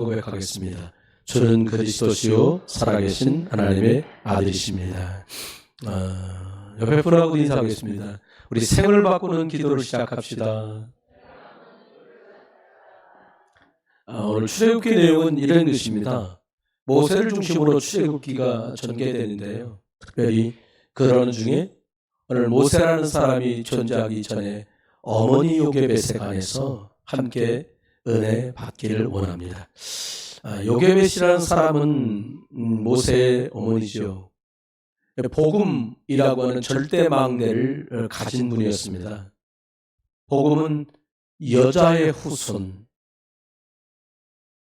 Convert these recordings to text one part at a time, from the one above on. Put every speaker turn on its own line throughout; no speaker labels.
고백하겠습니다. 주는 그리스도시요 살아계신 하나님의 아들이십니다. 옆에 분하고 인사하겠습니다. 우리 생을 바꾸는 기도를 시작합시다. 오늘 출애굽기 내용은 이런 것입니다. 모세를 중심으로 출애굽기가 전개되는데요. 특별히 그러는 중에 오늘 모세라는 사람이 존재하기 전에 어머니 요게벳에 관해서 함께 은혜 받기를 원합니다. 요게벳이라는 사람은 모세의 어머니죠. 복음이라고 하는 절대 망대를 가진 분이었습니다. 복음은 여자의 후손,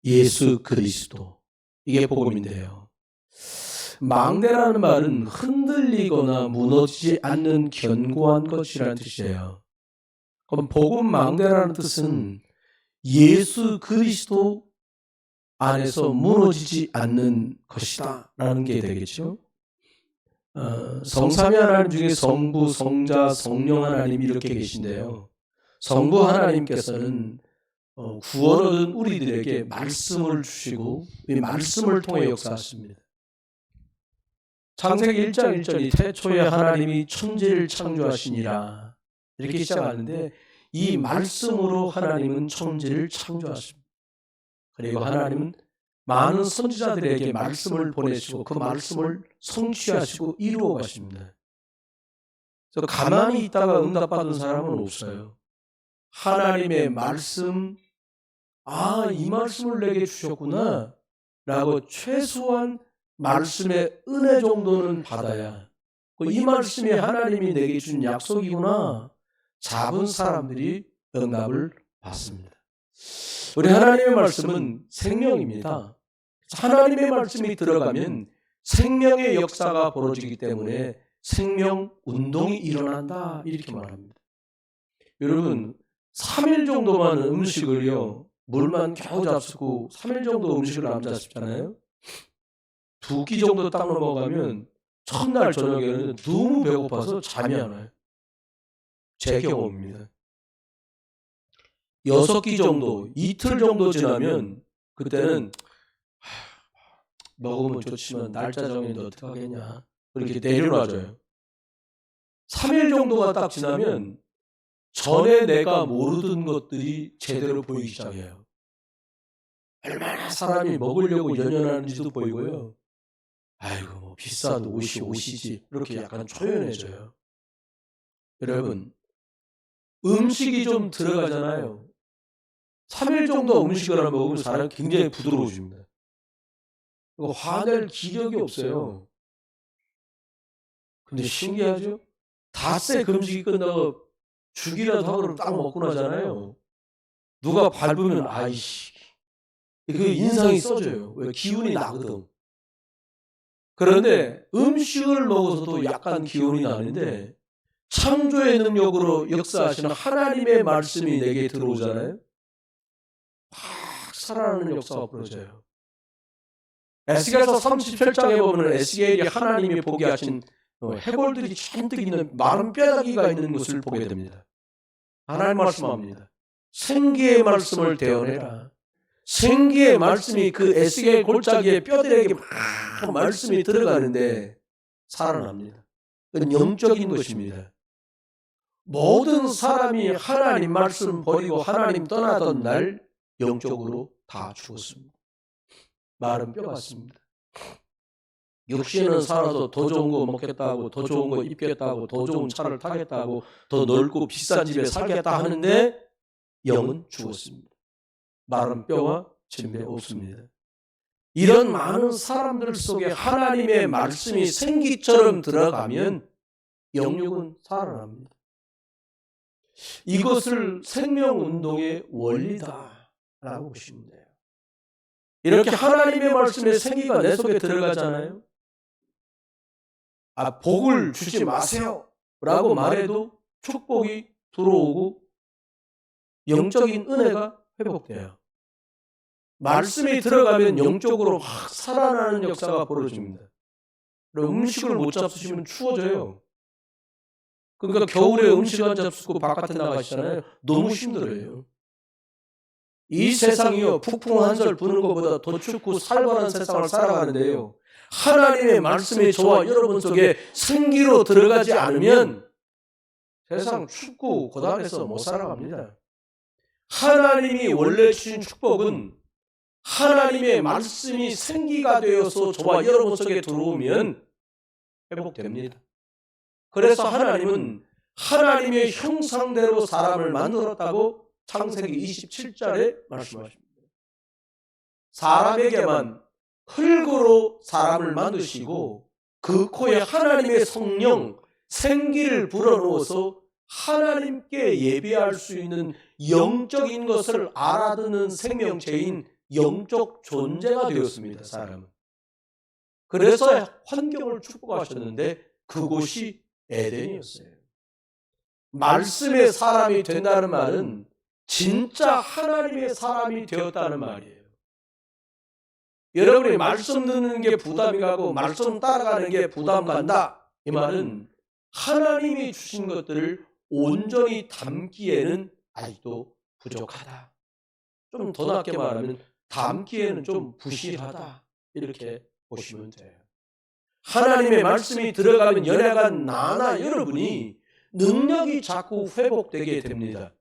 예수 그리스도, 이게 복음인데요. 망대라는 말은 흔들리거나 무너지지 않는 견고한 것이라는 뜻이에요. 그럼 복음 망대라는 뜻은 예수 그리스도 안에서 무너지지 않는 것이다 라는 게 되겠죠. 성삼위 하나님 중에 성부, 성자, 성령 하나님이 이렇게 계신데요. 성부 하나님께서는 구원 얻은 우리들에게 말씀을 주시고 이 말씀을 통해 역사하십니다. 창세기 1장 1절이 태초에 하나님이 천지를 창조하시니라 이렇게 시작하는데 이 말씀으로 하나님은 천지를 창조하십니다. 그리고 하나님은 많은 선지자들에게 말씀을 보내시고 그 말씀을 성취하시고 이루어 가십니다. 그래서 가만히 있다가 응답받은 사람은 없어요. 하나님의 말씀, 이 말씀을 내게 주셨구나 라고 최소한 말씀의 은혜 정도는 받아야 이 말씀이 하나님이 내게 준 약속이구나 잡은 사람들이 응답을 받습니다. 우리 하나님의 말씀은 생명입니다. 하나님의 말씀이 들어가면 생명의 역사가 벌어지기 때문에 생명 운동이 일어난다 이렇게 말합니다. 여러분 3일 정도만 음식을요 물만 겨우 잡수고 3일 정도 음식을 안 잡수잖아요. 2끼 정도 딱 넘어가면 첫날 저녁에는 너무 배고파서 잠이 안 와요. 제 경험입니다. 6끼 정도, 이틀 정도 지나면 그때는 먹으면 좋지만 날짜 정했는데 어떻게 하겠냐 이렇게 내려놔줘요. 3일 정도가 딱 지나면 전에 내가 모르던 것들이 제대로 보이기 시작해요. 얼마나 사람이 먹으려고 연연하는지도 보이고요. 아이고 뭐 비싸도 옷이지 이렇게 약간 초연해져요. 여러분 음식이 좀 들어가잖아요. 3일 정도 음식을 안 먹으면 사람이 굉장히 부드러워집니다. 화낼 기력이 없어요. 근데 신기하죠? 닷새 금식이 끝나고 죽이라도 하고 딱 먹고 나잖아요. 누가 밟으면 아이씨 그 인상이 써져요. 왜 기운이 나거든. 그런데 음식을 먹어서도 약간 기운이 나는데 창조의 능력으로 역사하시는 하나님의 말씀이 내게 들어오잖아요. 막 살아나는 역사가 벌어져요. 에스겔서 37장에 보면 에스겔이 하나님이 보게 하신 해골들이 잔뜩 있는 마른 뼈다귀가 있는 것을 보게 됩니다. 하나님 말씀합니다. 생기의 말씀을 대언해라. 생기의 말씀이 그 에스겔 골짜기에 뼈들에게 막 말씀이 들어가는데 살아납니다. 그건 영적인 것입니다. 모든 사람이 하나님 말씀 버리고 하나님 떠나던 날 영적으로 다 죽었습니다. 마른 뼈 같습니다. 육신은 살아서 더 좋은 거 먹겠다고 더 좋은 거 입겠다고 더 좋은 차를 타겠다고 더 넓고 비싼 집에 살겠다 하는데 영은 죽었습니다. 마른 뼈와 진배 없습니다. 이런 많은 사람들 속에 하나님의 말씀이 생기처럼 들어가면 영육은 살아납니다. 이것을 생명운동의 원리다라고 보시면 돼요. 이렇게 하나님의 말씀의 생기가 내 속에 들어가잖아요. 복을 주지 마세요 라고 말해도 축복이 들어오고 영적인 은혜가 회복돼요. 말씀이 들어가면 영적으로 확 살아나는 역사가 벌어집니다. 음식을 못 잡수시면 추워져요. 그러니까 겨울에 음식 안 잡수고 바깥에 나가시잖아요. 너무 힘들어요. 이 세상이요 북풍 한설 부는 것보다 더 춥고 살벌한 세상을 살아가는데요. 하나님의 말씀이 저와 여러분 속에 생기로 들어가지 않으면 세상 춥고 고단해서 못 살아갑니다. 하나님이 원래 주신 축복은 하나님의 말씀이 생기가 되어서 저와 여러분 속에 들어오면 회복됩니다. 그래서 하나님은 하나님의 형상대로 사람을 만들었다고 창세기 27절에 말씀하십니다. 사람에게만 흙으로 사람을 만드시고 그 코에 하나님의 성령, 생기를 불어넣어서 하나님께 예배할 수 있는 영적인 것을 알아듣는 생명체인 영적 존재가 되었습니다. 사람은. 그래서 환경을 축복하셨는데 그곳이 에덴이었어요. 말씀의 사람이 된다는 말은 진짜 하나님의 사람이 되었다는 말이에요. 여러분이 말씀 듣는 게 부담이 가고 말씀 따라가는 게 부담 간다. 이 말은 하나님이 주신 것들을 온전히 담기에는 아직도 부족하다. 좀 더 낮게 말하면 담기에는 좀 부실하다. 이렇게 보시면 돼요. 하나님의 말씀이 들어가면 연약한 나나 여러분이 능력이 자꾸 회복되게 됩니다.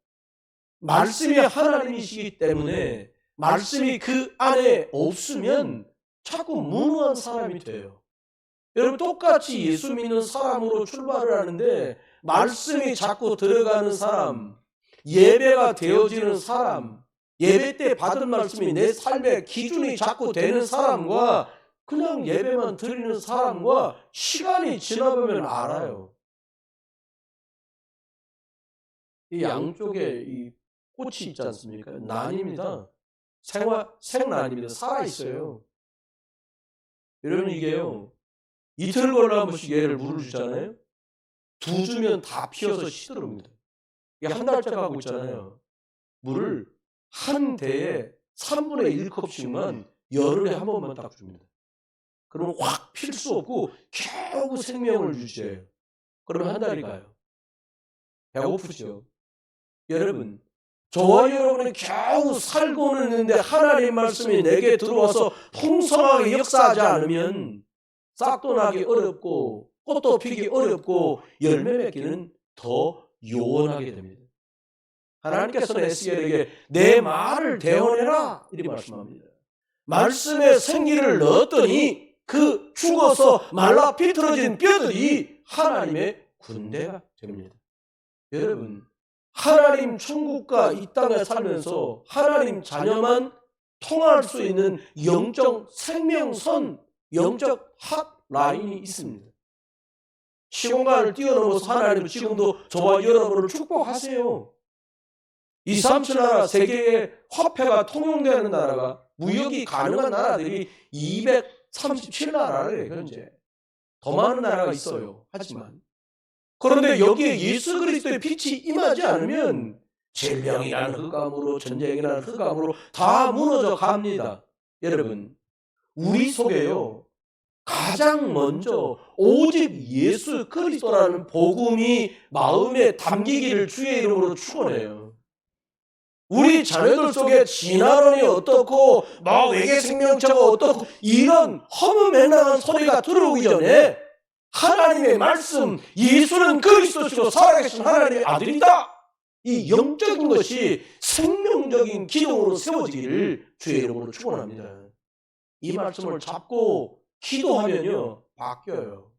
말씀이 하나님이시기 때문에 말씀이 그 안에 없으면 자꾸 무능한 사람이 돼요. 여러분 똑같이 예수 믿는 사람으로 출발을 하는데 말씀이 자꾸 들어가는 사람, 예배가 되어지는 사람, 예배 때 받은 말씀이 내 삶의 기준이 자꾸 되는 사람과 그냥 예배만 드리는 사람과 시간이 지나보면 알아요. 이 양쪽에 이 꽃이 있지 않습니까? 난입니다. 생난입니다. 살아있어요. 여러분 이게요. 이틀 걸러 한 번씩 얘를 물을 주잖아요. 2주면 다 피어서 시들어옵니다. 이게 한 달째 가고 있잖아요. 물을 한 대에 3분의 1컵씩만 열흘에 한 번만 딱 줍니다. 그러면 확 필 수 없고 겨우 생명을 유지해요. 그러면 한 달이 가요. 배고프죠. 여러분 저와 여러분이 겨우 살고는 있는데 하나님 말씀이 내게 들어와서 풍성하게 역사하지 않으면 싹도 나기 어렵고 꽃도 피기 어렵고 열매 맺기는 더 요원하게 됩니다. 하나님께서는 에스겔에게 내 말을 대언해라 이렇게 말씀합니다. 말씀에 생기를 넣었더니 그 죽어서 말라 비틀어진 뼈들이 하나님의 군대가 됩니다. 여러분 하나님 천국과 이 땅에 살면서 하나님 자녀만 통할 수 있는 영적 생명선, 영적 핫라인이 있습니다. 시공간을 뛰어넘어서 하나님은 지금도 저와 여러분을 축복하세요. 2, 3천 나라 세계의 화폐가 통용되는 나라가 무역이 가능한 나라들이 237나라예요. 현재. 더 많은 나라가 있어요. 하지만 그런데 여기에 예수 그리스도의 빛이 임하지 않으면 질병이라는 흑암으로 전쟁이라는 흑암으로 다 무너져 갑니다. 여러분 우리 속에요. 가장 먼저 오직 예수 그리스도라는 복음이 마음에 담기기를 주의 이름으로 축원해요. 우리 자녀들 속에 진화론이 어떻고 외계 생명체가 어떻고 이런 허무맹랑한 소리가 들어오기 전에 하나님의 말씀, 예수는 그리스도시고 살아계신 하나님의 아들이다. 이 영적인 것이 생명적인 기둥으로 세워지기를 주의 이름으로 축원합니다. 이 말씀을 잡고 기도하면요 바뀌어요.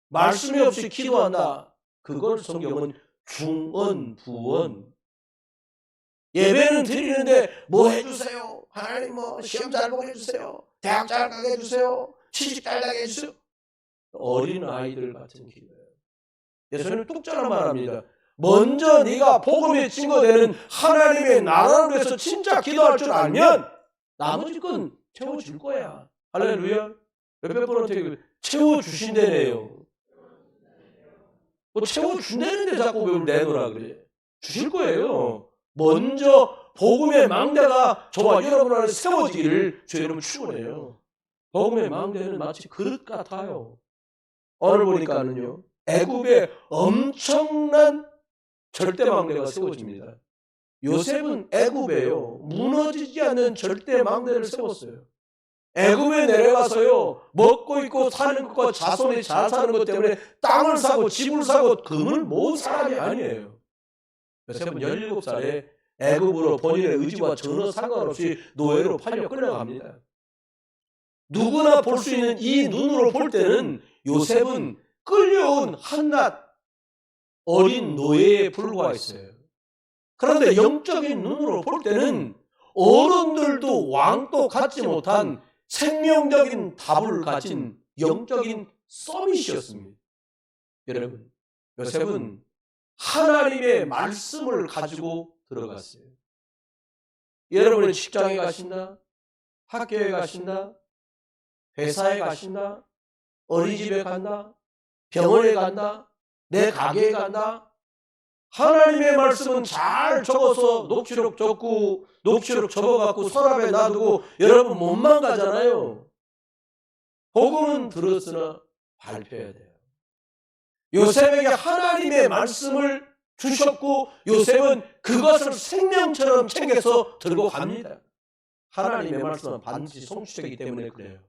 말씀이 없이 기도한다. 그걸 성경은 중언부언. 예배는 드리는데 뭐 해주세요. 하나님 뭐 시험 잘 보게 해주세요. 대학 잘 가게 해주세요. 취직 잘 나게 해주세요. 어린 아이들 같은 기도예요. 예수님 똑처럼 말합니다. 먼저 네가 복음에 증거되는 하나님의 나라를 위해서 진짜 기도할 줄 알면 나머지 건 채워줄 거야. 할렐루야. 몇백 번한테 채워주신다네요. 뭐 채워준다는데 자꾸 왜 내놓으라 그래. 주실 거예요. 먼저 복음의 망대가 저와 여러분 안에 세워지기를 주의 이름으로 축원해요. 복음의 망대는 마치 그릇 같아요. 오늘 보니까는요. 애굽에 엄청난 절대 망대가 세워집니다. 요셉은 애굽에요, 무너지지 않는 절대 망대를 세웠어요. 애굽에 내려가서요, 먹고 있고 사는 것과 자손이 잘 사는 것 때문에 땅을 사고 집을 사고 금을 모은 사람이 아니에요. 요셉은 17살에 애굽으로 본인의 의지와 전혀 상관없이 노예로 팔려 끌려갑니다. 누구나 볼 수 있는 이 눈으로 볼 때는 요셉은 끌려온 한낱 어린 노예에 불과했어요. 그런데 영적인 눈으로 볼 때는 어른들도 왕도 갖지 못한 생명적인 답을 가진 영적인 서밋이었습니다. 여러분, 요셉은 하나님의 말씀을 가지고 들어갔어요. 여러분은 직장에 가신다, 학교에 가신다, 회사에 가신다, 어린이집에 간다, 병원에 간다, 내 가게에 간다. 하나님의 말씀은 잘 적어서 녹취록 적고 녹취록 적어갖고 서랍에 놔두고 여러분 몸만 가잖아요. 복음은 들었으나 발표해야 돼요. 요셉에게 하나님의 말씀을 주셨고 요셉은 그것을 생명처럼 챙겨서 들고 갑니다. 하나님의 말씀은 반드시 성취되기 때문에 그래요.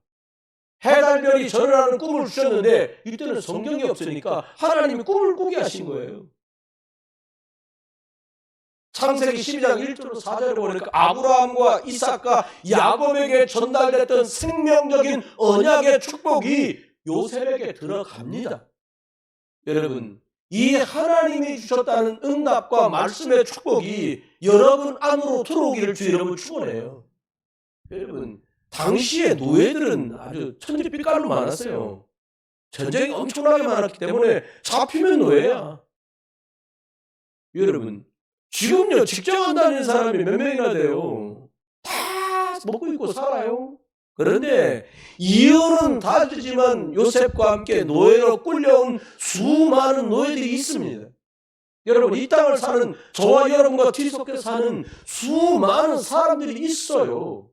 해달별이 절을 하는 꿈을 주셨는데 이때는 성경이 없으니까 하나님이 꿈을 꾸게 하신 거예요. 창세기 12장 1절로 4절을 보니까 아브라함과 이삭과 야곱에게 전달됐던 생명적인 언약의 축복이 요셉에게 들어갑니다. 여러분, 이 하나님이 주셨다는 응답과 말씀의 축복이 여러분 안으로 들어오기를 주 이름으로 축원해요. 여러분, 당시의 노예들은 아주 천지빛깔로 많았어요. 전쟁이 엄청나게 많았기 때문에 잡히면 노예야. 여러분, 지금요 직장 다니는 사람이 몇 명이나 돼요. 다 먹고 있고 살아요. 그런데 이유는 다르지만 요셉과 함께 노예로 끌려온 수많은 노예들이 있습니다. 여러분, 이 땅을 사는 저와 여러분과 뒤섞여 사는 수많은 사람들이 있어요.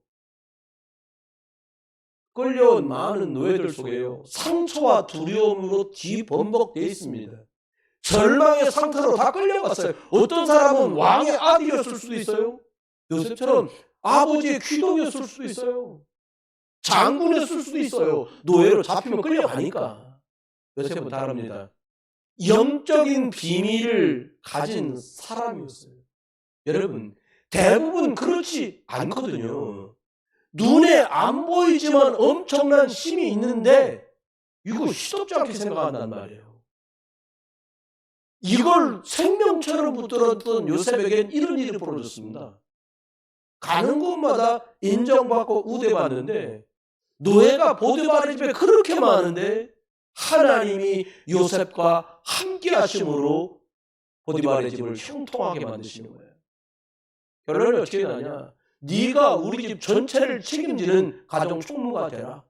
끌려온 많은 노예들 속에요, 상처와 두려움으로 뒤범벅되어 있습니다. 절망의 상태로 다 끌려갔어요. 어떤 사람은 왕의 아들이었을 수도 있어요. 요셉처럼 아버지의 귀동이었을 수도 있어요. 장군이었을 수도 있어요. 노예로 잡히면 끌려가니까. 요셉은 다릅니다. 영적인 비밀을 가진 사람이었어요. 여러분, 대부분 그렇지 않거든요. 눈에 안 보이지만 엄청난 힘이 있는데 이거 시덥지 않게 생각한단 말이에요. 이걸 생명처럼 붙들었던 요셉에겐 이런 일이 벌어졌습니다. 가는 곳마다 인정받고 우대받는데 노예가 보디바의 집에 그렇게 많은데 하나님이 요셉과 함께 하심으로 보디바의 집을 형통하게 만드시는 거예요. 결론이 어떻게 나냐? 네가 우리 집 전체를 책임지는 가정 총무가 되라.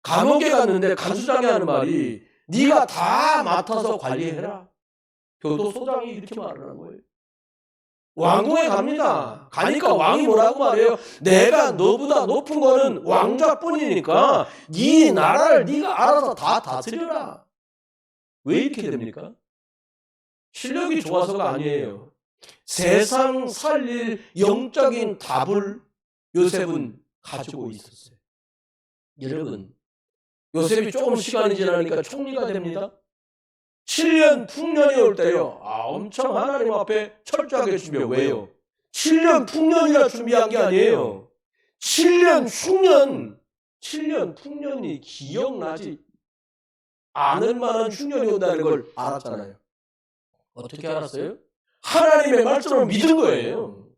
감옥에 갔는데 간수장이 하는 말이 네가 다 맡아서 관리해라. 교도소장이 이렇게 말을 하는 거예요. 왕궁에 갑니다. 가니까 왕이 뭐라고 말해요? 내가 너보다 높은 거는 왕좌뿐이니까 네 나라를 네가 알아서 다 다스려라. 왜 이렇게 됩니까? 실력이 좋아서가 아니에요. 세상 살릴 영적인 답을 요셉은 가지고 있었어요. 여러분, 요셉이 조금 시간이 지나니까 총리가 됩니다. 7년 풍년이 올 때요, 엄청 하나님 앞에 철저하게 준비해요. 왜요? 7년 풍년이라 준비한 게 아니에요. 7년 풍년이 기억나지 않을 만한 흉년이 온다는 걸 알았잖아요. 어떻게 알았어요? 하나님의 말씀을 믿은 거예요.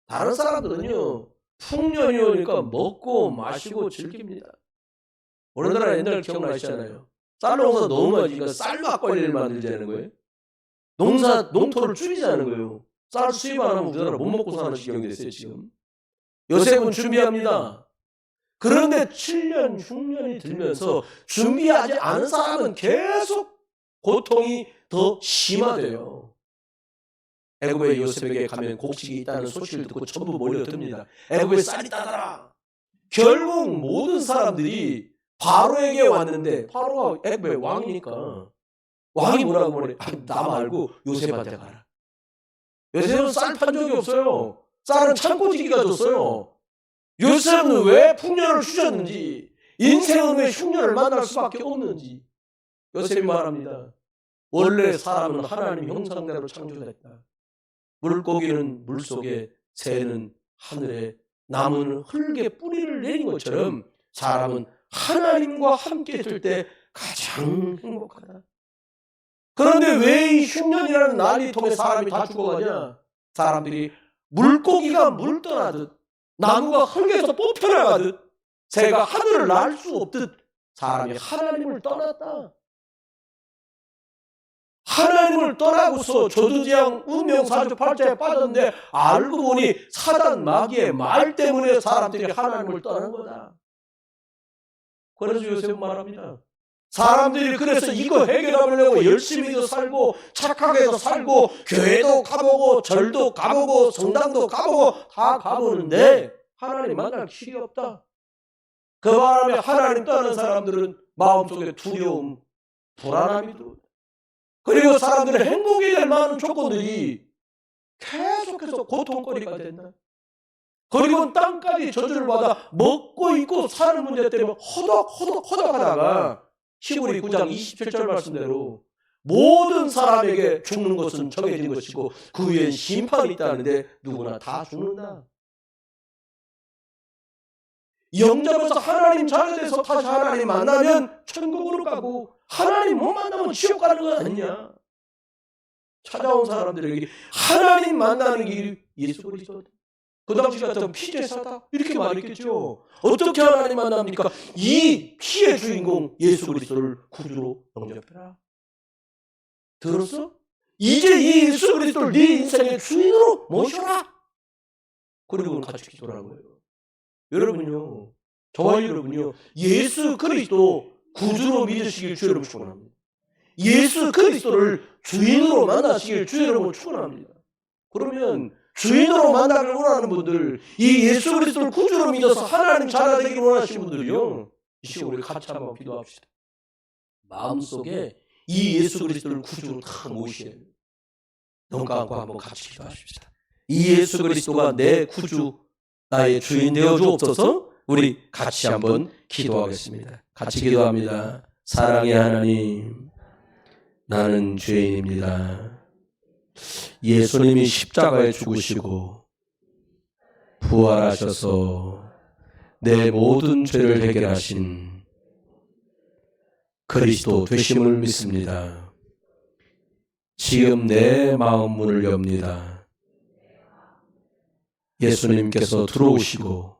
다른 사람들은요, 풍년이 오니까 먹고 마시고 즐깁니다. 우리나라 옛날 기억나시잖아요. 쌀 농사 너무 많으니까 쌀 막걸리를 만들자는 거예요. 농토를 줄이자는 거예요. 쌀 수입 안 하면 우리나라 못 먹고 사는 지경이 됐어요, 지금. 요셉은 준비합니다. 그런데 7년 흉년이 들면서 준비하지 않은 사람은 계속 고통이 더 심화돼요. 애굽의 요셉에게 가면 곡식이 있다는 소식을 듣고 전부 몰려듭니다. 애굽에 쌀이 따더라. 결국 모든 사람들이 바로에게 왔는데, 바로가 애굽의 왕이니까 왕이 뭐라고 그래? 나 말고 요셉한테 가라. 요셉은 쌀 판 적이 없어요. 쌀은 창고지기가 줬어요. 요셉은 왜 풍년을 주셨는지, 인생은 왜 흉년을 만날 수밖에 없는지 요셉이 말합니다. 원래 사람은 하나님 형상대로 창조됐다. 물고기는 물속에, 새는 하늘에, 나무는 흙에 뿌리를 내린 것처럼 사람은 하나님과 함께 있을 때 가장 행복하다. 그런데 왜 이 흉년이라는 난리통에 사람이 다 죽어가냐? 사람들이 물고기가 물 떠나듯, 나무가 흙에서 뽑혀나가듯, 새가 하늘을 날 수 없듯 사람이 하나님을 떠났다. 하나님을 떠나고서 저주지향 운명사주팔자에 빠졌는데 알고 보니 사단 마귀의 말 때문에 사람들이 하나님을 떠난 거다. 그래서 요셉은 말합니다. 사람들이 그래서 이거 해결하려고 열심히도 살고 착하게도 살고 교회도 가보고 절도 가보고 성당도 가보고 다 가보는데 하나님 만날 길이 없다. 그 바람에 하나님 떠난 사람들은 마음속에 두려움, 불안함이 들어온다. 그리고 사람들의 행복이 될 많은 조건들이 계속해서 고통거리가 된다. 그리고 땅까지 저주를 받아 먹고 입고 사는 문제 때문에 허덕허덕하다가 히브리 9장 27절 말씀대로 모든 사람에게 죽는 것은 정해진 것이고 그 후엔 심판이 있다는데 누구나 다 죽는다. 영접해서 하나님 자녀돼서 다시 하나님 만나면 천국으로 가고 하나님 못 만나면 지옥 가는 거 아니냐. 찾아온 사람들에게 하나님 만나는 길이 예수 그리스도다. 그 당시 같으면 피제사다 이렇게 말했겠죠. 어떻게 하나님 만납니까? 이 피의 주인공 예수 그리스도를 구주로 영접해라. 들었어? 이제 이 예수 그리스도를 네 인생의 주인으로 모셔라. 그리고 같이 기도하는 거예요. 여러분요, 저와 여러분요, 예수 그리스도 구주로 믿으시길 주 여러분 축원합니다. 예수 그리스도를 주인으로 만나시길 주 여러분 축원합니다. 그러면 주인으로 만나길 원하는 분들, 이 예수 그리스도를 구주로 믿어서 하나님 자녀 되길 원하시는 분들이요, 이 시간 우리 같이 한번 기도합시다. 마음속에 이 예수 그리스도를 구주로 다 모셔야 됩니다. 눈 감고 한번 같이 기도하십시다. 이 예수 그리스도가 내 구주, 나의 주인 되어 주옵소서. 우리 같이 한번 기도하겠습니다. 같이 기도합니다. 사랑의 하나님, 나는 죄인입니다. 예수님이 십자가에 죽으시고 부활하셔서 내 모든 죄를 해결하신 그리스도 되심을 믿습니다. 지금 내 마음 문을 엽니다. 예수님께서 들어오시고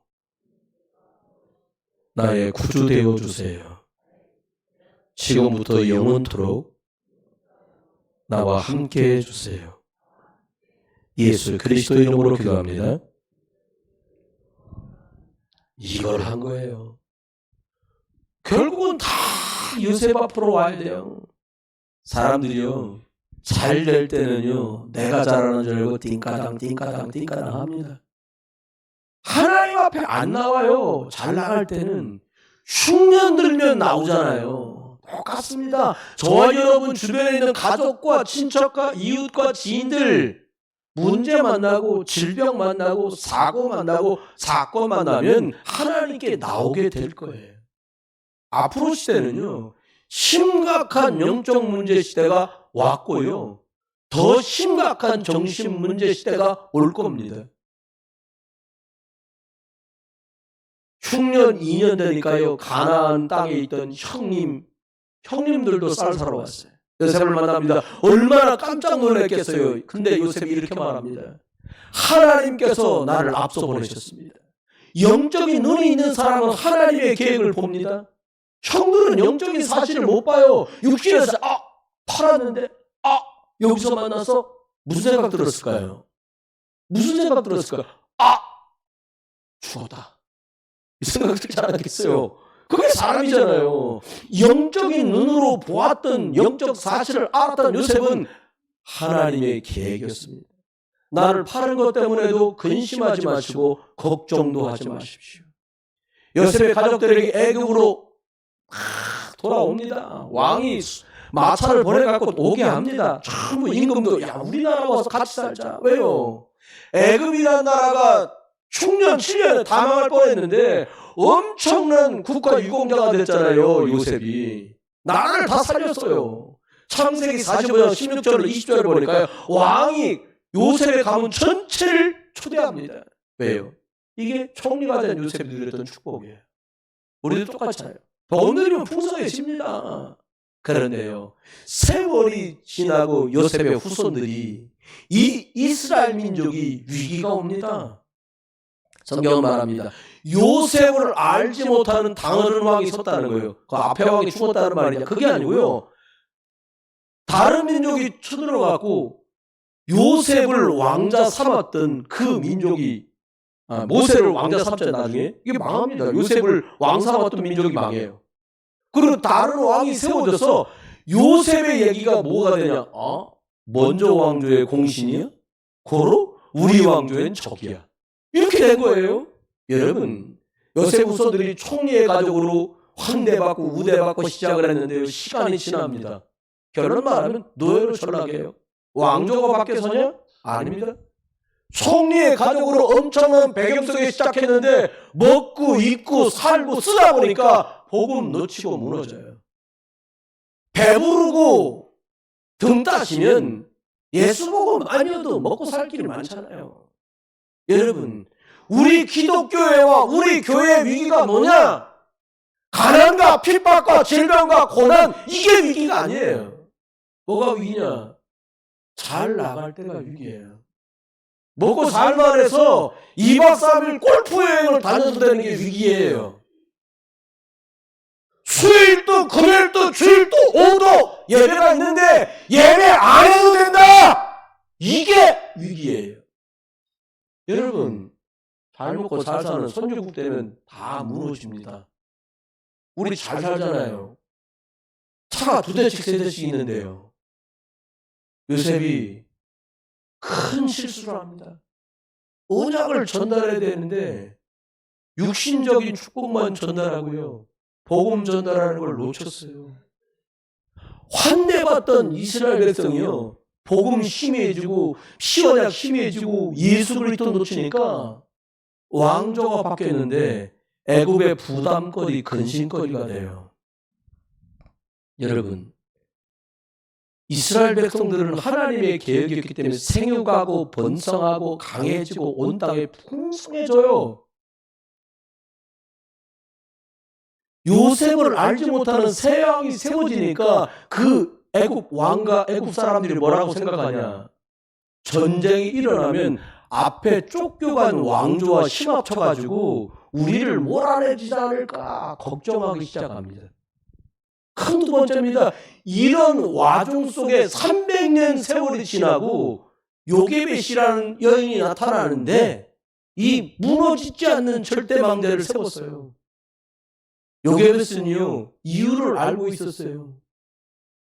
나의 구주 되어 주세요. 지금부터 영원토록 나와 함께 해주세요. 예수 그리스도 이름으로 기도합니다. 이걸 한 거예요. 결국은 다 요셉 앞으로 와야 돼요. 사람들이요, 잘 될 때는요, 내가 잘하는 줄 알고 띵까당 합니다. 하나님 앞에 안 나와요. 잘 나갈 때는 흉년 들면 나오잖아요. 똑같습니다. 저와 여러분 주변에 있는 가족과 친척과 이웃과 지인들 문제 만나고 질병 만나고 사고 만나고 사건 만나면 하나님께 나오게 될 거예요. 앞으로 시대는요, 심각한 영적 문제 시대가 왔고요, 더 심각한 정신 문제 시대가 올 겁니다. 흉년 2년 되니까요, 가나안 땅에 있던 형님들도 쌀 사러 왔어요. 요셉을 만납니다. 얼마나 깜짝 놀랐겠어요. 근데 요셉이 이렇게 말합니다. 하나님께서 나를 앞서 보내셨습니다. 영적인 눈이 있는 사람은 하나님의 계획을 봅니다. 형들은 영적인 사실을 못 봐요. 육신에서 팔았는데 여기서 만나서 무슨 생각 들었을까요? 무슨 생각 들었을까요? 죽었다. 이 생각 들지 않았겠어요? 그게 사람이잖아요. 영적인 눈으로 보았던 영적 사실을 알았던 요셉은 하나님의 계획이었습니다. 나를 파는 것 때문에도 근심하지 마시고 걱정도 하지 마십시오. 요셉의 가족들에게 애굽으로 돌아옵니다. 왕이 마차를 보내갖고 오게 합니다. 전부 임금도 야 우리나라 와서 같이 살자. 왜요? 애굽이라는 나라가 6년 7년에 다 망할 뻔했는데 엄청난 국가 유공자가 됐잖아요. 요셉이. 나라를 다 살렸어요. 창세기 45장 16절로 20절을 보니까요. 왕이 요셉의 가문 전체를 초대합니다. 왜요? 이게 총리가 된 요셉이 누렸던 축복이에요. 우리도 똑같잖아요. 돈 들이면 풍성해집니다. 그런데요. 세월이 지나고 요셉의 후손들이 이 이스라엘 민족이 위기가 옵니다. 성경은 말합니다. 요셉을 알지 못하는 다른 왕이 섰다는 거예요. 그 앞에 왕이 죽었다는 말이냐? 그게 아니고요. 다른 민족이 쳐들어가고 요셉을 왕자 삼았던 그 민족이 모세를 왕자 삼자 나중에 이게 망합니다. 요셉을 왕 삼았던 민족이 망해요. 그리고 다른 왕이 세워져서 요셉의 얘기가 뭐가 되냐? 먼저 왕조의 공신이야? 고로 우리 왕조엔 적이야. 이렇게 된 거예요. 여러분, 요셉 후손들이 총리의 가족으로 환대받고 우대받고 시작을 했는데요. 시간이 지납니다. 결론 말하면 노예로 전락해요. 왕조가 바뀌어서냐? 아닙니다. 총리의 가족으로 엄청난 배경 속에 시작했는데 먹고 입고 살고 쓰다 보니까 복음 놓치고 무너져요. 배부르고 등 따시면 예수 복음 아니어도 먹고 살 길이 많잖아요. 여러분, 우리 기독교회와 우리 교회의 위기가 뭐냐? 가난과 핍박과 질병과 고난, 이게 위기가 아니에요. 뭐가 위기냐? 잘 나갈 때가 위기예요. 먹고 살만해서 2박 3일 골프 여행을 다녀도 되는 게 위기예요. 수요일도 금요일도 주일도 오도 예배가 있는데 예배 안 해도 된다. 이게 위기예요. 여러분, 잘 먹고 잘 사는 선조국 되면 다 무너집니다. 우리 잘 살잖아요. 차가 2대씩 3대씩 있는데요. 요셉이 큰 실수를 합니다. 언약을 전달해야 되는데 육신적인 축복만 전달하고요. 복음 전달하는 걸 놓쳤어요. 환대받던 이스라엘 백성이요. 복음 희미해지고 피언약 희미해지고 예수 그리스도 놓치니까 왕조가 바뀌었는데 애굽의 부담거리, 근심거리가 돼요. 여러분, 이스라엘 백성들은 하나님의 계획이었기 때문에 생육하고 번성하고 강해지고 온 땅에 풍성해져요. 요셉을 알지 못하는 새 왕이 세워지니까 그 애굽 왕과 애굽 사람들이 뭐라고 생각하냐? 전쟁이 일어나면 앞에 쫓겨간 왕조와 힘 합쳐가지고 우리를 몰아내지 않을까 걱정하기 시작합니다. 큰 두 번째입니다. 이런 와중 속에 300년 세월이 지나고 요게벳이라는 여인이 나타나는데 이 무너지지 않는 절대망대를 세웠어요. 요게벳은요, 이유를 알고 있었어요.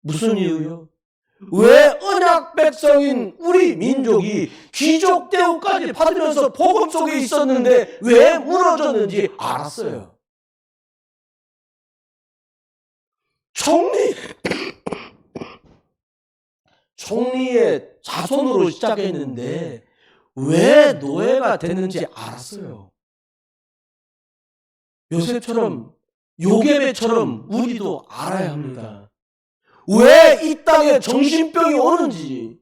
무슨 이유요? 왜 언약 백성인 우리 민족이 귀족 대우까지 받으면서 복음 속에 있었는데 왜 무너졌는지 알았어요. 총리의 자손으로 시작했는데 왜 노예가 됐는지 알았어요. 요셉처럼 요게벳처럼 우리도 알아야 합니다. 왜 이 땅에 정신병이 오는지,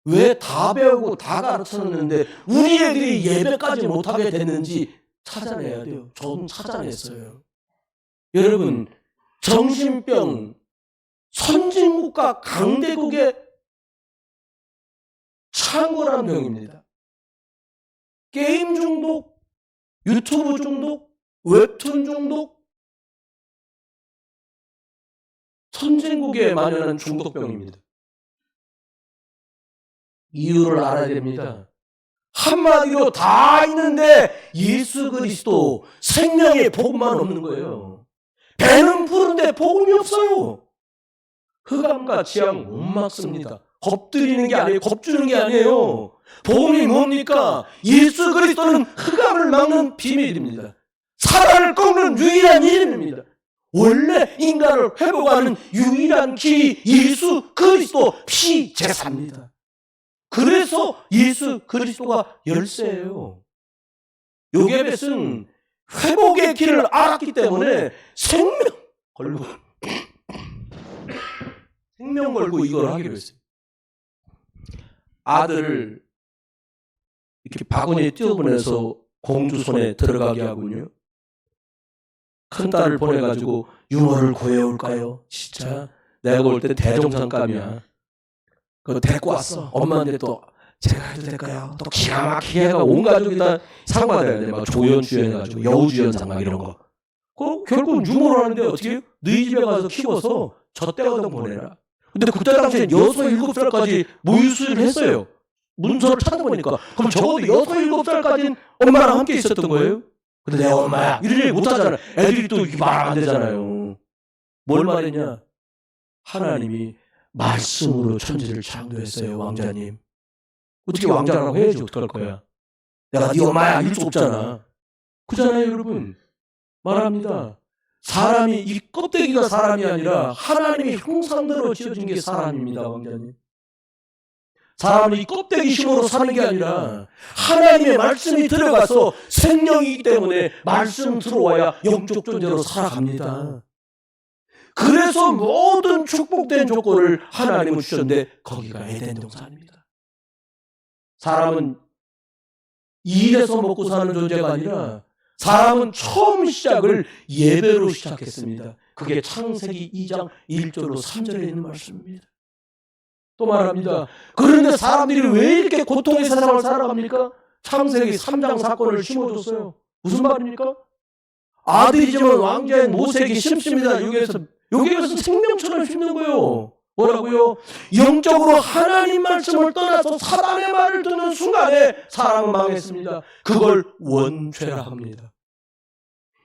왜 다 배우고 다 가르쳤는데 우리 애들이 예배까지 못하게 됐는지 찾아내야 돼요. 저는 찾아냈어요. 여러분, 정신병, 선진국과 강대국의 창궐한 병입니다. 게임 중독, 유튜브 중독, 웹툰 중독, 선진국에 만연한 중독병입니다. 이유를 알아야 됩니다. 한마디로 다 있는데 예수 그리스도 생명의 복음만 없는 거예요. 배는 푸른데 복음이 없어요. 흑암과 지향 못 막습니다. 겁들이는 게 아니에요. 겁주는 게 아니에요. 복음이 뭡니까? 예수 그리스도는 흑암을 막는 비밀입니다. 사단을 꺾는 유일한 이름입니다. 원래 인간을 회복하는 유일한 길이 예수 그리스도 피제사입니다. 그래서 예수 그리스도가 열쇠예요. 요게벳은 회복의 길을 알았기 때문에 생명 걸고 이걸 하기로 했어요. 아들을 이렇게 바구니에 띄워보내서 공주 손에 들어가게 하군요. 큰딸을 보내가지고 유모를 구해올까요? 진짜 내가 볼 때 대종상감이야. 그거 데리고 왔어. 엄마한테 또 제가 해도 될까요? 또 기가 막히게 해가 온 가족이 다 상 받아야 돼. 막 조연 주연해가지고 여우주연상 막 이런 거. 결국은 유모를 하는데 어떻게 해요? 너희 집에 가서 키워서 젖대어동 보내라. 근데 그때 당시엔 6, 7살까지 모유수유를 했어요. 문서를 찾아보니까. 그럼 적어도 6, 7살까지는 엄마랑 함께 있었던 거예요. 근데 내 엄마야 이런 얘기 못하잖아. 애들이 또 이렇게 말하면 안 되잖아요. 뭘 말했냐? 하나님이 말씀으로 천지를 창조했어요. 왕자님. 어떻게 왕자라고 해야지 어떡할 거야. 내가 네 엄마야 이럴 수 없잖아. 그잖아요 여러분. 말합니다. 사람이 이 껍데기가 사람이 아니라 하나님의 형상대로 지어진 게 사람입니다. 왕자님. 사람은 이 껍데기 힘으로 사는 게 아니라 하나님의 말씀이 들어가서 생명이기 때문에 말씀 들어와야 영적 존재로 살아갑니다. 그래서 모든 축복된 조건을 하나님은 주셨는데 거기가 에덴 동산입니다. 사람은 일해서 먹고 사는 존재가 아니라 사람은 처음 시작을 예배로 시작했습니다. 그게 창세기 2장 1절로 3절에 있는 말씀입니다. 또 말합니다. 그런데 사람들이 왜 이렇게 고통의 세상을 살아갑니까? 창세기 3장 사건을 심어줬어요. 무슨 말입니까? 아들이지만 왕자인 모세에게 심습니다. 여기에서 생명처럼 심는 거예요. 뭐라고요? 영적으로 하나님 말씀을 떠나서 사단의 말을 듣는 순간에 사람은 망했습니다. 그걸 원죄라 합니다.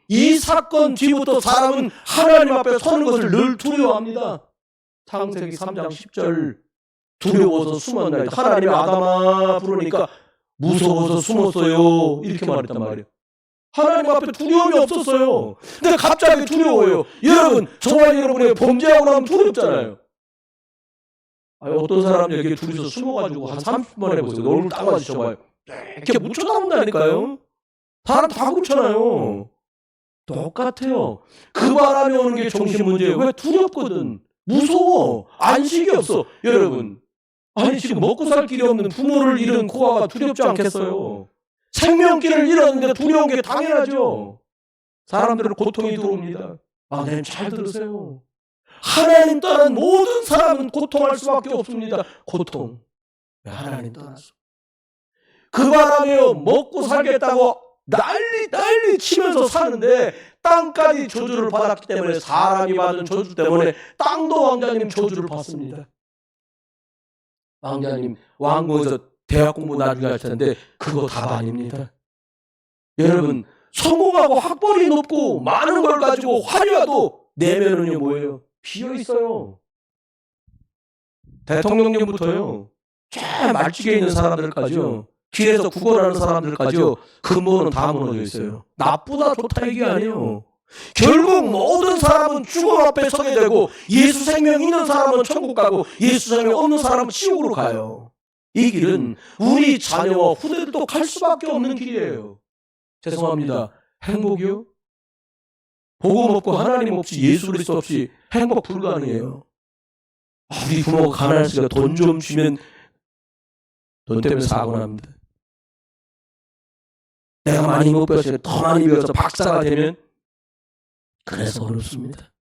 이 사건 뒤부터 사람은 하나님 앞에 서는 것을 늘 두려워합니다. 창세기 3장 10절 두려워서 숨었나이다. 하나님이 아담아 부르니까 무서워서 숨었어요. 이렇게 말했단 말이에요. 하나님 앞에 두려움이 없었어요. 근데 갑자기 두려워요. 여러분, 저와 여러분의 범죄하고 나면 두렵잖아요. 어떤 사람 여기 둘이서 숨어가지고 한 30분 해보세요. 얼굴 딱 마주쳐봐요. 이렇게 못 쳐다본다니까요. 사람 다 그렇잖아요. 똑같아요. 그 바람이 오는 게 정신 문제예요. 왜? 두렵거든. 무서워. 안식이 없어. 여러분, 아니 지금 먹고 살 길이 없는 부모를 잃은 코아가 두렵지 않겠어요? 생명길을 잃었는데 두려운 게 당연하죠. 사람들은 고통이 들어옵니다. 네, 잘 들으세요. 하나님 떠난 모든 사람은 고통할 수밖에 없습니다. 고통. 왜 하나님 떠났어? 그 바람에요. 먹고 살겠다고 난리 치면서 사는데 땅까지 저주를 받았기 때문에 사람이 받은 저주 때문에 땅도 왕자님 저주를 받습니다. 왕자님 왕궁에서 대학 공부 나중에 할 텐데 그거 답 아닙니다. 여러분 성공하고 학벌이 높고 많은 걸 가지고 화려해도 내면은요 뭐예요? 비어있어요. 대통령님부터요 저 말찌개 있는 사람들까지요 길에서 구걸하는 사람들까지요 근본은 다 무너져 있어요. 나쁘다 좋다 얘기 아니에요. 결국 모든 사람은 죽음 앞에 서게 되고 예수 생명 있는 사람은 천국 가고 예수 생명 없는 사람은 지옥으로 가요. 이 길은 우리 자녀와 후대들도 갈 수밖에 없는 길이에요. 죄송합니다. 행복이요? 복음 없고 하나님 없이 예수 그리스도 없이 행복 불가능해요. 우리 부모가 가난했으니까 돈 좀 주면 돈 때문에 사고 납니다. 내가 많이 못 배웠으니까 더 많이 배워서 박사가 되면 그래서 어렵습니다.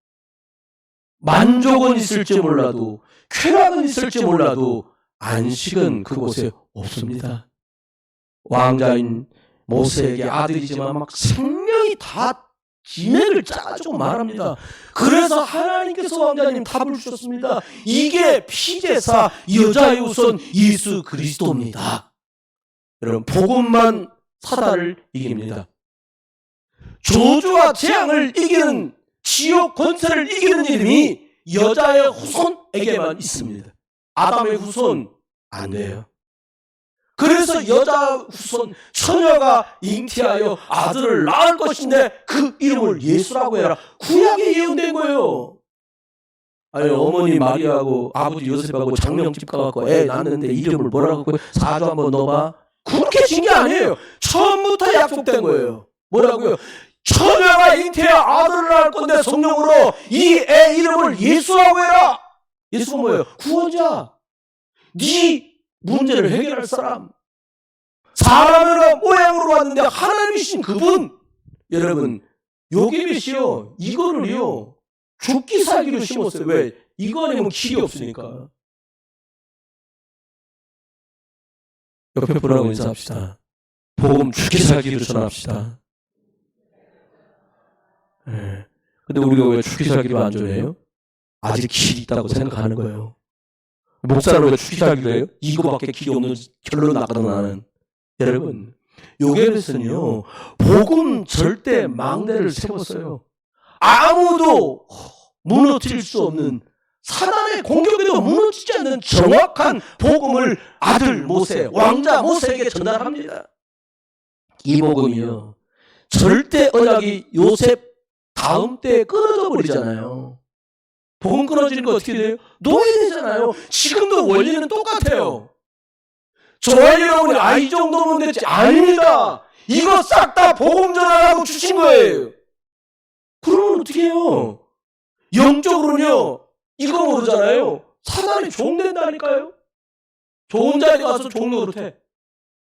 만족은 있을지 몰라도 쾌락은 있을지 몰라도 안식은 그곳에 없습니다. 왕자인 모세에게 아들이지만 막 생명이 다 기맥을 짜가지고 말합니다. 그래서 하나님께서 왕자님 답을 주셨습니다. 이게 피제사 여자의 우선 예수 그리스도입니다. 여러분 복음만 사단을 이깁니다. 저주와 재앙을 이기는 지옥 권세를 이기는 이름이 여자의 후손에게만 있습니다. 아담의 후손 안 돼요. 그래서 여자 후손 처녀가 잉태하여 아들을 낳을 것인데 그 이름을 예수라고 해라. 구약에 예언된 거예요. 아니 어머니 마리아하고 아버지 요셉하고 장명집 가갖고 애 낳는데 이름을 뭐라고 했고 사주 한번 넣어봐. 그렇게 진 게 아니에요. 처음부터 약속된 거예요. 뭐라고요? 처녀가 잉태하여 아들을 낳을 건데 성령으로 이 애 이름을 예수라고 해라. 예수가 뭐예요? 구원자. 네 문제를 해결할 사람. 사람의 모양으로 왔는데 하나님이신 그분. 여러분 요게벳이요 이거를요 죽기 살기로 심었어요. 왜? 이거 아니면 길이 없으니까. 옆에 분하고 인사합시다. 복음 죽기 살기로 전합시다. 네. 근데 우리가 왜 죽기 살기로 안 전해요? 아직 길이 있다고 생각하는 거예요. 목사는 왜 죽기 살기로 해요? 이거밖에 길이 없는 결론 나거든 나는. 여러분 요게벳은요 복음 절대 망대를 세웠어요. 아무도 무너뜨릴 수 없는 사단의 공격에도 무너지지 않는 정확한 복음을 아들 모세, 왕자 모세에게 전달합니다. 이 복음이요 절대 언약이 요셉 다음 때에 끊어져 버리잖아요. 복음 끊어지는 거 어떻게 돼요? 노예되잖아요. 지금도 원리는 똑같아요. 저와 여러분이 이 정도면 됐지. 아닙니다. 이거 싹 다 복음 전하라고 주신 거예요. 그러면 어떻게 해요? 영적으로는요 이거 모르잖아요. 사단이 종된다니까요. 좋은 자리 가서 종 노릇해.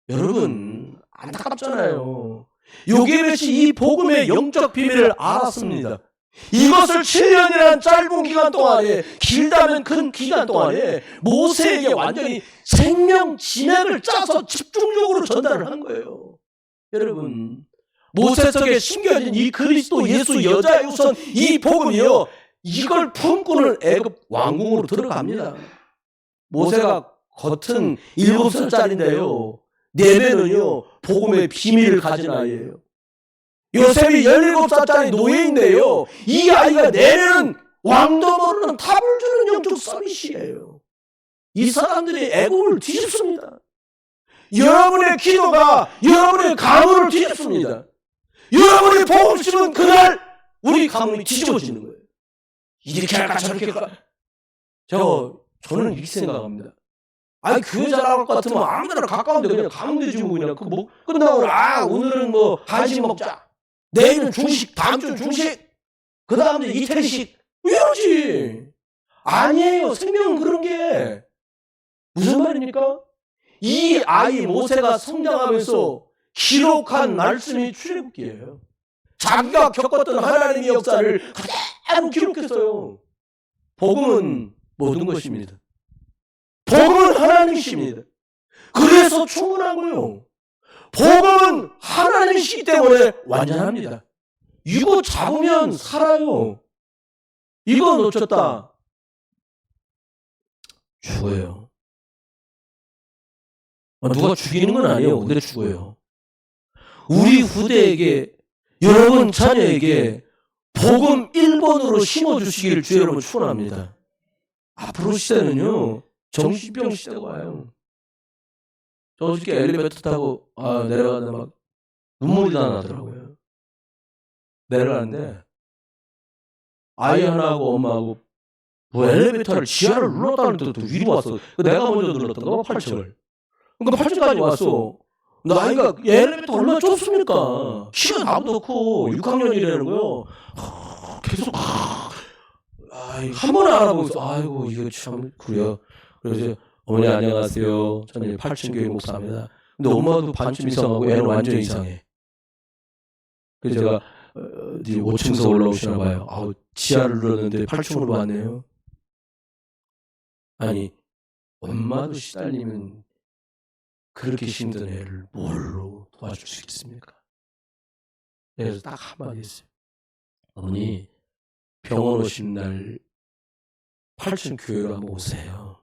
여러분 안타깝잖아요. 요게벳이 이 복음의 영적 비밀을 알았습니다. 이것을 7년이라는 짧은 기간 동안에 길다면 큰 기간 동안에 모세에게 완전히 생명 진액을 짜서 집중적으로 전달을 한 거예요. 여러분 모세 속에 심겨진 이 그리스도 예수 여자의 우선 이 복음이요 이걸 품고는 애굽 왕궁으로 들어갑니다. 모세가 겉은 7살짜리인데요 내면은요 복음의 비밀을 가진 아이예요. 요셉이 17살짜리 노예인데요 이 아이가 내면은 왕도 모르는 답을 주는 영적 서밋이에요. 이 사람들이 애굽을 뒤집습니다. 여러분의 기도가 여러분의 가문을 뒤집습니다. 여러분이 복음 심은 그날 우리 가문이 뒤집어지는 거예요. 이렇게 할까 저렇게 할까. 저는 이렇게 생각합니다. 교회 잘할 것 같으면 아무데나 가까운데 그냥 가면 되지 뭐 그냥 뭐 끝나고 오늘은 뭐 간식 먹자. 내일은 중식, 다음 주는 중식, 그 다음에 이태리식 이러지. 아니에요. 생명은 그런 게 무슨 말입니까? 이 아이 모세가 성장하면서 기록한 말씀이 출애굽기예요. 자기가 겪었던 하나님의 역사를 그대로 기록했어요. 복음은 모든 것입니다. 복음은 하나님이십니다. 그래서 충분한 거예요. 복음은 하나님이시기 때문에 완전합니다. 이거 잡으면 살아요. 이거 놓쳤다 죽어요. 누가 죽이는 건 아니에요. 근데 죽어요. 우리 후대에게 여러분 자녀에게 복음 1번으로 심어주시기를 주의 여러분 축원합니다. 앞으로 시대는요 정신병 시대가 와요. 저 어저께 엘리베이터 타고 내려가는데 막 눈물이 다 나더라고요. 내려가는데 아이 하나하고 엄마하고 뭐 엘리베이터를 지하를 눌렀다는데 또 위로 왔어. 내가 먼저 눌렀다. 너 8층을. 그러니까 8층까지 왔어. 나이가 엘리베이터 얼마나 좁습니까? 키가 나보다 컸고 6학년이라는 거요. 계속 한 번에 알아보고 있어. 아이고 이거 참 그래요. 그래서 어머니 안녕하세요. 저는 8층 교회 목사입니다. 근데 엄마도 반쯤 이상하고 애는 완전 이상해. 그래서 제가 5층에서 올라오시나 봐요. 지하를 눌렀는데 8층으로 왔네요. 아니 엄마도 시달리면 그렇게 힘든 애를 뭘로 도와줄 수 있겠습니까? 그래서 딱 한마디 했어요. 어머니 병원 오신 날 8층 교회로 한번 오세요.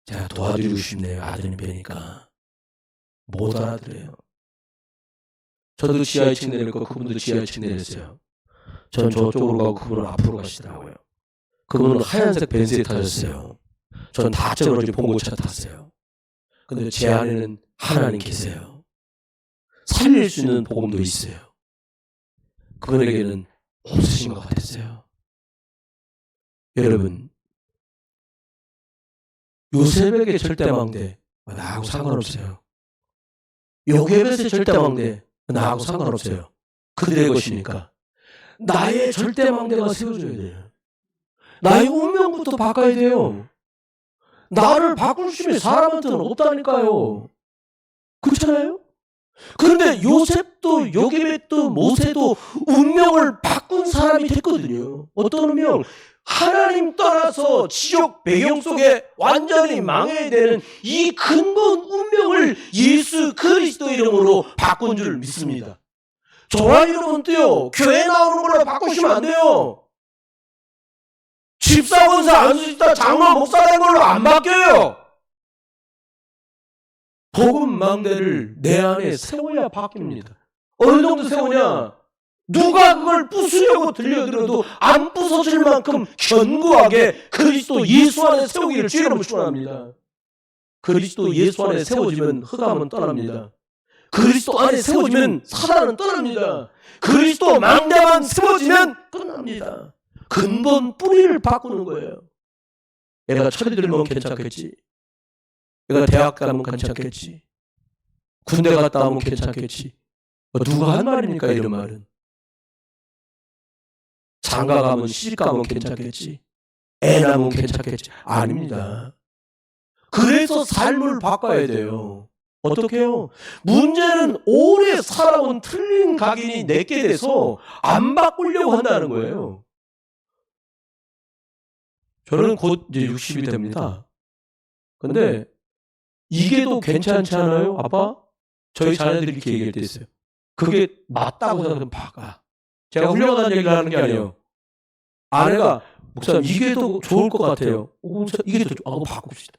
제가 도와드리고 싶네요. 아드님 뵈니까. 못 알아들어요. 저도 지하 1층 내렸고 그분도 지하 1층 내렸어요. 전 저쪽으로 가고 그분은 앞으로 가시더라고요. 그분은 하얀색 벤츠에 타셨어요. 전 다 ጨ그러진 봉고차 탔어요. 근데 제 안에는 하나님 계세요. 살릴 수 있는 복음도 있어요. 그분에게는 없으신 것 같았어요. 여러분, 요셉에게 절대망대 나하고 상관없어요. 요셉의 절대망대 나하고 상관없어요. 그들의 것이니까. 나의 절대망대가 세워져야 돼요. 나의 운명부터 바꿔야 돼요. 나를 바꿀 수 있는 사람한테는 없다니까요. 그렇잖아요? 그런데 요셉도 요게벳도 모세도 운명을 바꾼 사람이 됐거든요. 어떤 운명? 하나님 떠나서 지옥 배경 속에 완전히 망해야 되는 이 근본 운명을 예수 그리스도 이름으로 바꾼 줄 믿습니다. 저와 여러분도요, 교회 나오는 걸로 바꾸시면 안 돼요. 집사, 권사, 안수집사, 장로, 목사 된 걸로 안 바뀌어요. 복음 망대를 내 안에 세워야 바뀝니다. 어느 정도 세우냐? 누가 그걸 부수려고 들려들어도 안 부서질 만큼 견고하게 그리스도 예수 안에 세우기를 주의로 축원합니다. 그리스도 예수 안에 세워지면 흑암은 떠납니다. 그리스도 안에 세워지면 사단은 떠납니다. 그리스도 망대만 세워지면 끝납니다. 근본 뿌리를 바꾸는 거예요. 애가 철이 들면 괜찮겠지. 애가 대학 가면 괜찮겠지. 군대 갔다 오면 괜찮겠지. 누가 한 말입니까, 이런 말은. 장가 가면 시집 가면 괜찮겠지. 애 낳으면 괜찮겠지. 아닙니다. 그래서 삶을 바꿔야 돼요. 어떻게 해요? 문제는 오래 살아온 틀린 각인이 내게 돼서 안 바꾸려고 한다는 거예요. 저는 곧 이제 60이 됩니다. 근데 이게 더 괜찮지 않아요, 아빠? 저희 자녀들이 이렇게 얘기할 때 있어요. 그게 맞다고 생각하면 바꿔. 제가 훌륭한 얘기를 하는 게 아니에요. 아내가 목사님 이게 더 좋을 것 같아요. 이게 더 바꿉시다.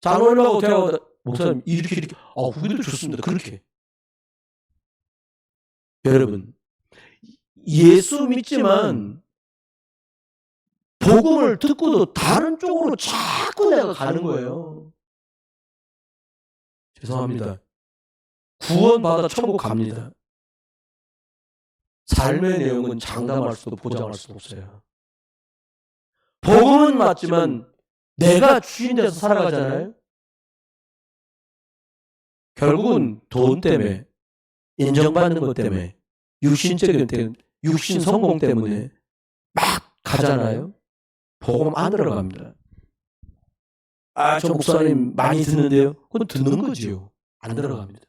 장로님하고 대화하다 목사님 이렇게 그게 더 좋습니다. 그렇게. 여러분, 예수 믿지만 복음을 듣고도 다른 쪽으로 자꾸 내가 가는 거예요. 죄송합니다. 구원받아 천국 갑니다. 삶의 내용은 장담할 수도 보장할 수도 없어요. 복음은 맞지만 내가 주인 돼서 살아가잖아요. 결국은 돈 때문에, 인정받는 것 때문에, 육신적인 때문에, 육신 성공 때문에 막 가잖아요. 복음 안 들어갑니다. 저 목사님 많이 듣는데요. 그건 듣는 거지요. 안 들어갑니다.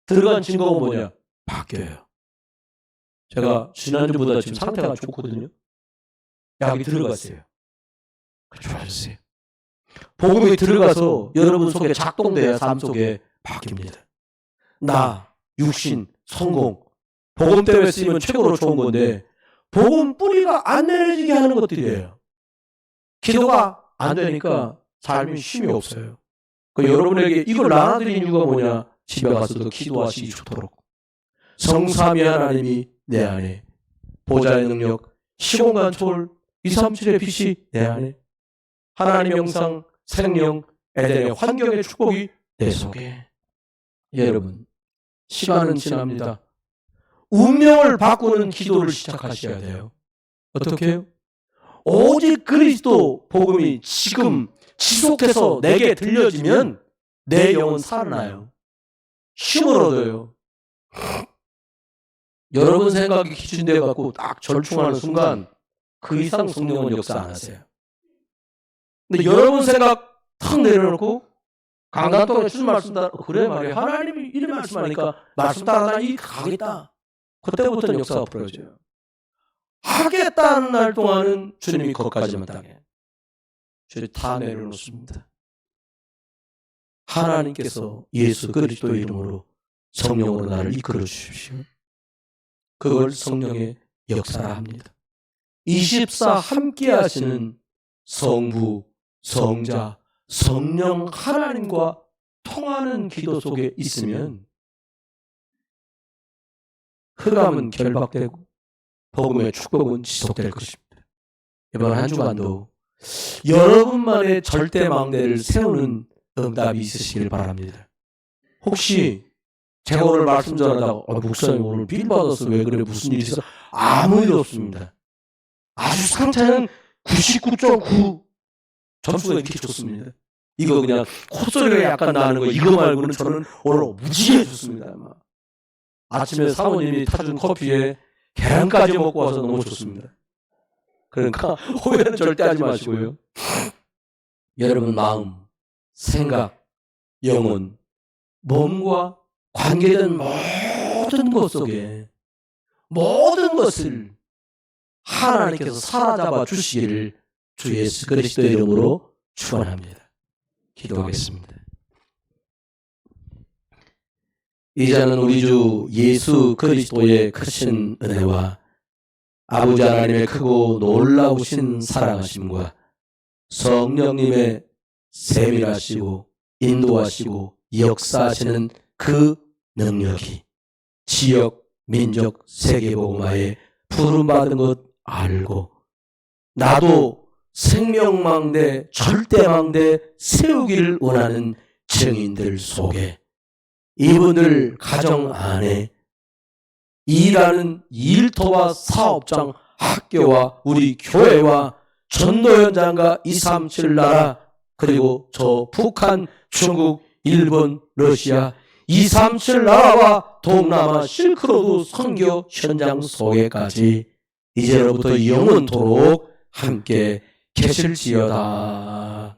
들어간 증거가 뭐냐? 바뀌어요. 제가 지난주보다 지금 상태가 좋거든요. 약이 들어갔어요. 좋아졌어요. 복음이 들어가서 여러분 속에 작동돼야 삶 속에 바뀝니다. 나, 육신, 성공. 복음 때문에 쓰이면 최고로 좋은 건데 복음 뿌리가 안 내려지게 하는 것들이에요. 기도가 안 되니까 삶이 쉼이 없어요. 여러분에게 이걸 나눠드린 이유가 뭐냐? 집에 가서도 기도하시기 좋도록. 성삼위 하나님이 내 안에, 보좌의 능력, 시공간 초월, 237의 빛이 내 안에, 하나님의 형상, 생명, 에덴의 환경의 축복이 내 속에. 여러분, 시간은 지납니다. 운명을 바꾸는 기도를 시작하셔야 돼요. 어떻게 해요? 오직 그리스도 복음이 지금 지속해서 내게 들려지면 내 영은 살아나요. 힘을 얻어요. 여러분 생각이 기준되어 갖고 딱 절충하는 순간 그 이상 성령은 역사 안 하세요. 근데 여러분 생각 탁 내려놓고 강단 동안 주신 말씀 따라 그래 말이야. 하나님이 이런 말씀하니까 말씀 따라 나 이 가겠다. 그때부터는 역사가 풀어져요. 하겠다는 날 동안은 주님이 거기까지만 당해. 주님 다 내려놓습니다. 하나님께서 예수 그리스도 이름으로 성령으로 나를 이끌어 주십시오. 그걸 성령의 역사라 합니다. 24 함께 하시는 성부, 성자, 성령 하나님과 통하는 기도 속에 있으면 흑암은 결박되고 복음의 축복은 지속될 것입니다. 이번 한 주간도 여러분만의 절대 망대를 세우는 응답이 있으시길 바랍니다. 혹시 제가 오늘 말씀 전하다가 목사님 오늘 빌 받아서 왜 그래 무슨 일이 있어? 아무 일 없습니다. 아주 상태는 99.9 점수가 이렇게 좋습니다. 이거 그냥 콧소리가 약간 나는 거 이거 말고는 저는 오늘 무지개 좋습니다. 아침에 사모님이 타준 커피에 계란까지 먹고 와서 너무 좋습니다. 그러니까 호연은 절대 하지 마시고요. 여러분 마음, 생각, 영혼, 몸과 관계된 모든 것 속에 모든 것을 하나님께서 사로잡아 주시기를 주 예수 그리스도의 이름으로 축원합니다. 기도하겠습니다. 이제는 우리 주 예수 그리스도의 크신 은혜와 아버지 하나님의 크고 놀라우신 사랑하심과 성령님의 세밀하시고 인도하시고 역사하시는 그 능력이 지역, 민족, 세계복음화에 부름받은 것 알고 나도 생명망대, 절대망대 세우기를 원하는 증인들 속에 이분들 가정 안에 일하는 일터와 사업장, 학교와 우리 교회와 전도 현장과 237 나라 그리고 저 북한, 중국, 일본, 러시아 237 나라와 동남아 실크로드 선교 현장 속에까지 이제로부터 영원토록 함께 계실지어다.